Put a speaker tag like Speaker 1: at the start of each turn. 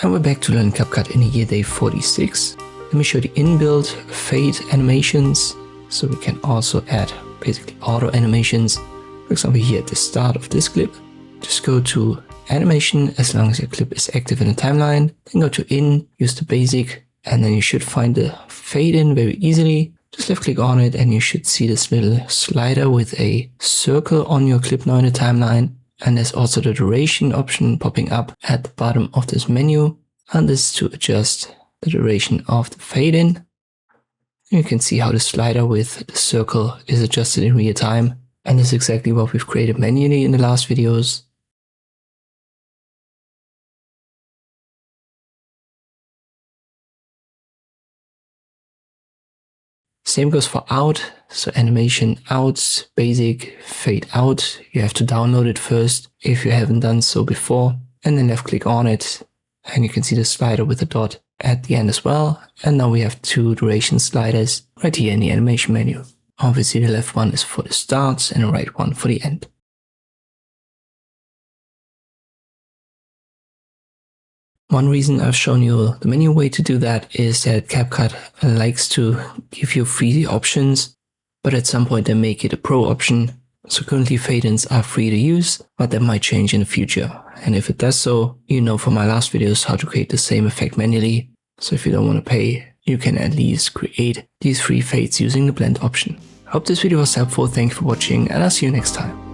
Speaker 1: And we're back to learn CapCut in year day 46. Let me show the inbuilt fade animations. So we can also add basically auto animations. For example, here at the start of this clip, just go to animation as long as your clip is active in the timeline. Then go to in, use the basic, and then you should find the fade in very easily. Just left click on it and you should see this little slider with a circle on your clip now in the timeline. And there's also the duration option popping up at the bottom of this menu. And this is to adjust the duration of the fade in. You can see how the slider with the circle is adjusted in real time. And this is exactly what we've created manually in the last videos. Same goes for out. So animation out, basic, fade out. You have to download it first if you haven't done so before. And then left click on it. And you can see the slider with the dot at the end as well. And now we have two duration sliders right here in the animation menu. Obviously the left one is for the start and the right one for the end. One reason I've shown you the menu way to do that is that CapCut likes to give you free options, but at some point they make it a pro option. So currently fade-ins are free to use, but that might change in the future. And if it does so, you know from my last videos how to create the same effect manually. So if you don't want to pay, you can at least create these free fades using the blend option. I hope this video was helpful, thank you for watching, and I'll see you next time.